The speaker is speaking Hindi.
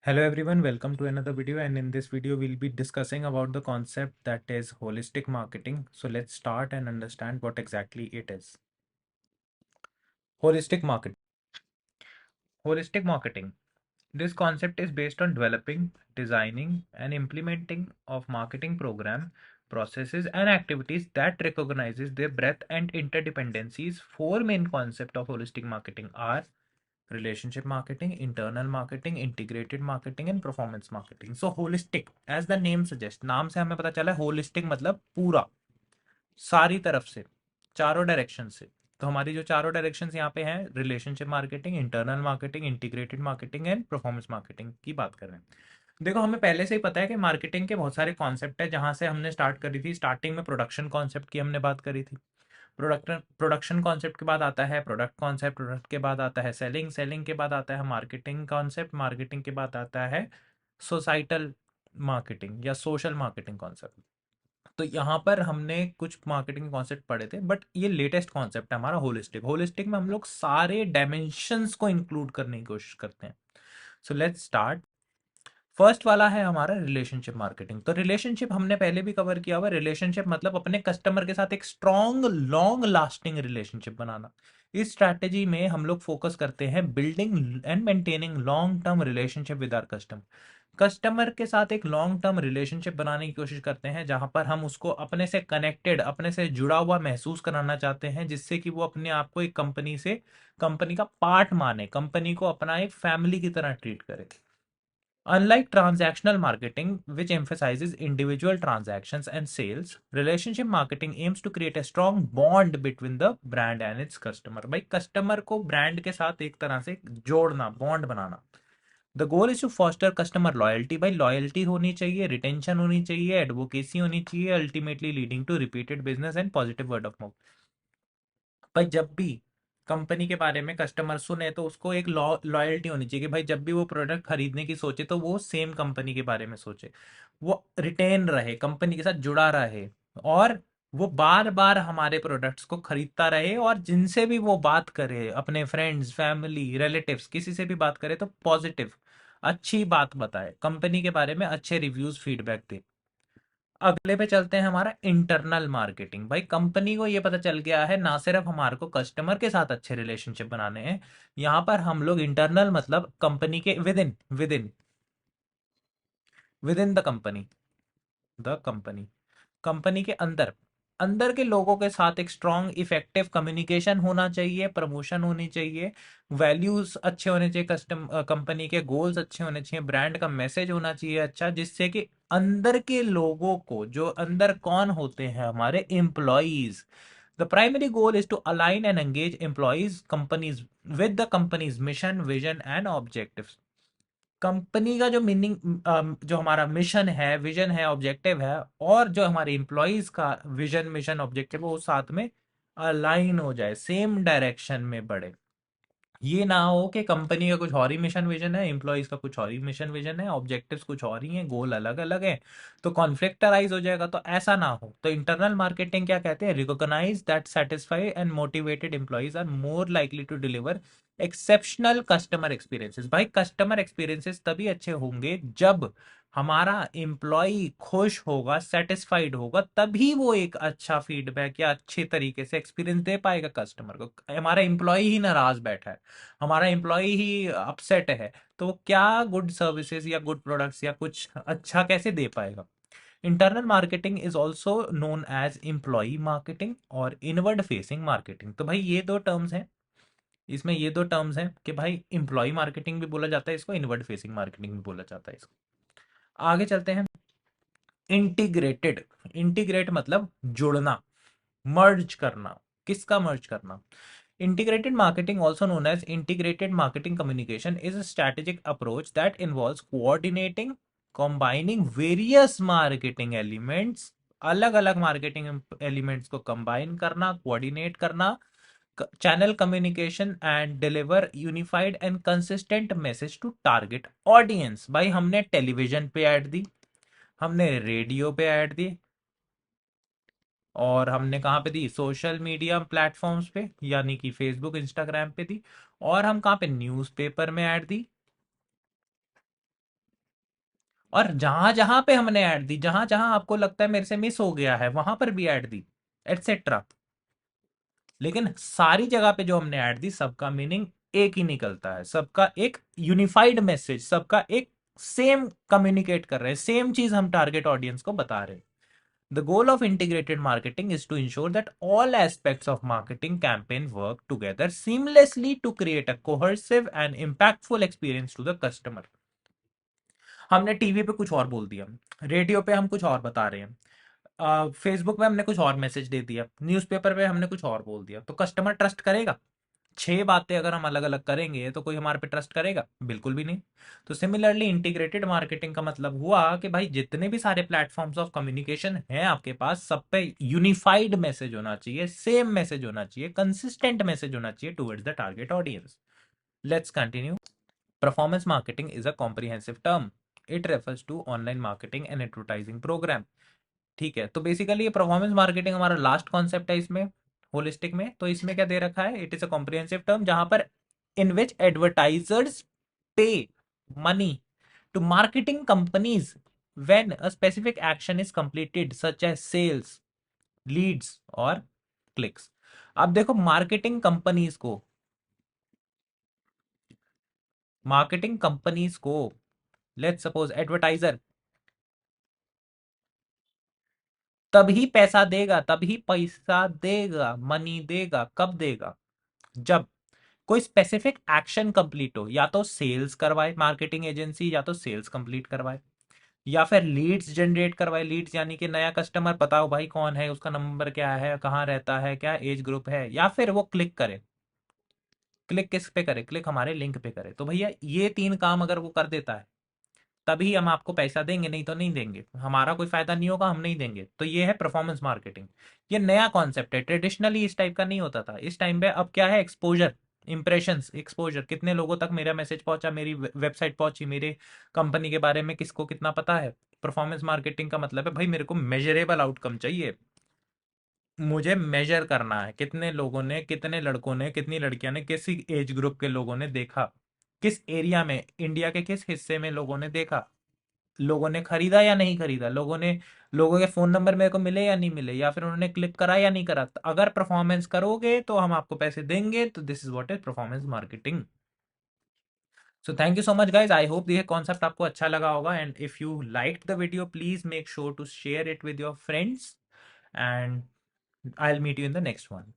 Hello everyone, welcome to another video, and in this video we'll be discussing about the concept that is holistic marketing. So let's start and understand what exactly it is. Holistic marketing. Holistic marketing. This concept is based on developing, designing and implementing of marketing program, processes and activities that recognizes their breadth and interdependencies. Four main concepts of holistic marketing are relationship marketing, internal marketing, integrated marketing and performance marketing. So holistic, as the name suggests, नाम से हमें पता चला है होलिस्टिक मतलब पूरा, सारी तरफ से, चारों डायरेक्शन से। तो हमारी जो चारों डायरेक्शंस यहाँ पे हैं, relationship marketing, internal marketing, integrated marketing and performance marketing की बात कर रहे हैं। देखो, हमें पहले से ही पता है कि मार्केटिंग के बहुत सारे कॉन्सेप्ट है, जहां से हमने स्टार्ट करी थी। स्टार्टिंग में प्रोडक्शन कॉन्सेप्ट की हमने बात करी थी। प्रोडक्शन कॉन्सेप्ट के बाद आता है प्रोडक्ट कॉन्सेप्ट, प्रोडक्ट के बाद आता है सेलिंग, सेलिंग के बाद आता है मार्केटिंग कॉन्सेप्ट, मार्केटिंग के बाद आता है सोसाइटल मार्केटिंग या सोशल मार्केटिंग कॉन्सेप्ट। तो यहाँ पर हमने कुछ मार्केटिंग कॉन्सेप्ट पढ़े थे, बट ये लेटेस्ट कॉन्सेप्ट है हमारा होलिस्टिक। होलिस्टिक में हम लोग सारे डायमेंशंस को इंक्लूड करने की कोशिश करते हैं। So let's start. फर्स्ट वाला है हमारा रिलेशनशिप मार्केटिंग। तो रिलेशनशिप हमने पहले भी कवर किया हुआ। रिलेशनशिप मतलब अपने कस्टमर के साथ एक स्ट्रॉन्ग लॉन्ग लास्टिंग रिलेशनशिप बनाना। इस स्ट्रैटेजी में हम लोग फोकस करते हैं building and maintaining long term relationship with our customer. Customer के साथ एक लॉन्ग टर्म रिलेशनशिप बनाने की कोशिश करते हैं, जहां पर हम उसको अपने से कनेक्टेड, अपने से जुड़ा हुआ महसूस कराना चाहते हैं, जिससे कि वो अपने आप को एक कंपनी से, कंपनी का पार्ट माने, कंपनी को अपना एक फैमिली की तरह ट्रीट करे। Unlike transactional marketing, which emphasizes individual transactions and sales, relationship marketing aims to create a strong bond between the brand and its customer. भाई कस्टमर को ब्रांड के साथ एक तरह से जोड़ना, बॉन्ड बनाना। The goal is to foster customer loyalty. भाई लॉयल्टी होनी चाहिए, रिटेंशन होनी चाहिए, एडवोकेसी होनी चाहिए, ultimately leading to repeated business and positive word of mouth. भाई जब भी कंपनी के बारे में कस्टमर सुने तो उसको एक लॉयल्टी होनी चाहिए कि भाई जब भी वो प्रोडक्ट खरीदने की सोचे तो वो सेम कंपनी के बारे में सोचे, वो रिटेन रहे, कंपनी के साथ जुड़ा रहे, और वो बार बार हमारे प्रोडक्ट्स को खरीदता रहे। और जिनसे भी वो बात करे, अपने फ्रेंड्स, फैमिली, रिलेटिव्स, किसी से भी बात करे तो पॉजिटिव, अच्छी बात बताए, कंपनी के बारे में अच्छे रिव्यूज, फीडबैक दे। अगले पे चलते हैं, हमारा इंटरनल मार्केटिंग। भाई कंपनी को ये पता चल गया है ना सिर्फ हमारे को कस्टमर के साथ अच्छे रिलेशनशिप बनाने हैं, यहाँ पर हम लोग इंटरनल मतलब कंपनी के with in with in the company company के अंदर, अंदर के लोगों के साथ एक स्ट्रॉन्ग इफेक्टिव कम्युनिकेशन होना चाहिए, प्रमोशन होनी चाहिए, वैल्यूज अच्छे होने चाहिए, कंपनी के गोल्स अच्छे होने चाहिए, ब्रांड का मैसेज होना चाहिए अच्छा, जिससे कि अंदर के लोगों को, जो अंदर कौन होते हैं हमारे employees, the primary goal is to align and engage employees companies with the company's mission, vision and objectives. Company का जो मीनिंग, जो हमारा मिशन है, विजन है, ऑब्जेक्टिव है, और जो हमारे एम्प्लॉयज का विजन, मिशन, ऑब्जेक्टिव है, वो साथ में अलाइन हो जाए, सेम डायरेक्शन में बढ़े। ये ना हो कि कंपनी का कुछ और ही मिशन विजन है, एम्प्लॉयज का कुछ और ही मिशन विजन है, ऑब्जेक्टिव्स कुछ और ही हैं, गोल अलग अलग है, तो कॉन्फ्लिक्टराइज हो जाएगा। तो ऐसा ना हो। तो इंटरनल मार्केटिंग क्या कहते हैं? Recognise that satisfied and motivated employees are more likely to deliver exceptional customer experiences. भाई कस्टमर एक्सपीरियंसेस तभी अच्छे होंगे जब हमारा एम्प्लॉय खुश होगा, सेटिस्फाइड होगा, तभी वो एक अच्छा फीडबैक या अच्छे तरीके से एक्सपीरियंस दे पाएगा कस्टमर को। हमारा एम्प्लॉय ही नाराज बैठा है, हमारा एम्प्लॉय ही अपसेट है, तो वो क्या गुड सर्विसेज या गुड प्रोडक्ट्स या कुछ अच्छा कैसे दे पाएगा? Internal marketing is also known as employee marketing और इनवर्ड फेसिंग मार्केटिंग। तो भाई ये दो टर्म्स हैं, इसमें ये दो टर्म्स हैं कि भाई एम्प्लॉय मार्केटिंग भी बोला जाता है इसको, इनवर्ड फेसिंग मार्केटिंग भी बोला जाता है इसको। आगे चलते हैं। इंटीग्रेटेड। इंटीग्रेट मतलब जुड़ना, मर्ज करना। किसका मर्ज करना? Integrated marketing, also known as integrated marketing communication, is a strategic approach that involves coordinating, combining various marketing elements, अलग अलग मार्केटिंग एलिमेंट्स को कंबाइन करना, कोऑर्डिनेट करना, channel communication and deliver unified and consistent message to target audience. भाई हमने टेलीविजन पे ऐड दी, हमने रेडियो पे ऐड दी, और हमने कहाँ पे दी? सोशल मीडिया प्लेटफॉर्म्स पे, यानी कि फेसबुक, इंस्टाग्राम पे दी। और हम कहाँ पे? न्यूज़पेपर में ऐड दी। और जहां जहां पे हमने ऐड दी, जहां जहां आपको लगता है मेरे से मिस हो गया है, वहां पर भी ऐड दी, एटसेट्रा। लेकिन सारी जगह पे जो हमने ऐड दी, सबका मीनिंग एक ही निकलता है, सबका एक यूनिफाइड मैसेज, सबका एक सेम कम्युनिकेट कर रहे हैं, सेम चीज हम टारगेट ऑडियंस को बता रहे हैं। The goal of integrated marketing is to ensure that all aspects of marketing campaign work together seamlessly to create a cohesive and impactful experience to the customer. हमने टीवी पे कुछ और बोल दिया, रेडियो पे हम कुछ और बता रहे हैं, फेसबुक पे हमने कुछ और मैसेज दे दिया, न्यूज़पेपर पे हमने कुछ और बोल दिया, तो कस्टमर ट्रस्ट करेगा? 6 बातें अगर हम अलग अलग करेंगे तो कोई हमारे पे ट्रस्ट करेगा? बिल्कुल भी नहीं। तो सिमिलरली इंटीग्रेटेड मार्केटिंग का मतलब हुआ कि भाई जितने भी सारे प्लेटफॉर्म्स ऑफ कम्युनिकेशन हैं आपके पास, सब पे यूनिफाइड मैसेज होना चाहिए, सेम मैसेज होना चाहिए, कंसिस्टेंट मैसेज होना चाहिए towards the target audience. Let's continue. Performance marketing is a comprehensive term. It refers to online marketing and advertising programme. ठीक है, तो बेसिकली ये परफॉर्मेंस मार्केटिंग हमारा लास्ट कॉन्सेप्ट है इसमें, होलिस्टिक में। तो इसमें क्या दे रखा है? It is a comprehensive term जहां पर in which advertisers pay money to marketing companies when a specific action is completed such as sales, leads और clicks। अब देखो मार्केटिंग कंपनीज को लेट्स सपोज एडवर्टाइजर तभी पैसा देगा, मनी देगा, कब देगा? जब कोई स्पेसिफिक एक्शन कंप्लीट हो, या तो सेल्स करवाए मार्केटिंग एजेंसी, या तो सेल्स कंप्लीट करवाए, या फिर लीड्स जनरेट करवाए। लीड्स यानी कि नया कस्टमर पता हो भाई कौन है, उसका नंबर क्या है, कहाँ रहता है, क्या एज ग्रुप है, या फिर वो क्लिक करे। क्लिक किस पे करे? क्लिक हमारे लिंक पे करे। तो भैया ये 3 काम अगर वो कर देता है तभी हम आपको पैसा देंगे, नहीं तो नहीं देंगे, हमारा कोई फायदा नहीं होगा, हम नहीं देंगे। तो ये है परफॉर्मेंस मार्केटिंग। ये नया कॉन्सेप्ट है, ट्रेडिशनली इस टाइप का नहीं होता था। इस टाइम पे अब क्या है? एक्सपोजर, इंप्रेशंस, एक्सपोजर, कितने लोगों तक मेरा मैसेज पहुंचा, मेरी वेबसाइट पहुंची, मेरे कंपनी के बारे में किसको कितना पता है। परफॉर्मेंस मार्केटिंग का मतलब है भाई मेरे को मेजरेबल आउटकम चाहिए, मुझे मेजर करना है कितने लोगों ने, कितने लड़कों ने, कितनी लड़कियां ने, किस एज ग्रुप के लोगों ने देखा, किस एरिया में, इंडिया के किस हिस्से में लोगों ने देखा, लोगों ने खरीदा या नहीं खरीदा, लोगों के फोन नंबर मेरे को मिले या नहीं मिले, या फिर उन्होंने क्लिक करा या नहीं करा। तो अगर परफॉर्मेंस करोगे तो हम आपको पैसे देंगे। तो this is what is performance marketing. So thank you so much guys, I hope ये कॉन्सेप्ट आपको अच्छा लगा होगा, and if you like the video please make sure to share it with your friends, and I will meet you in the next one.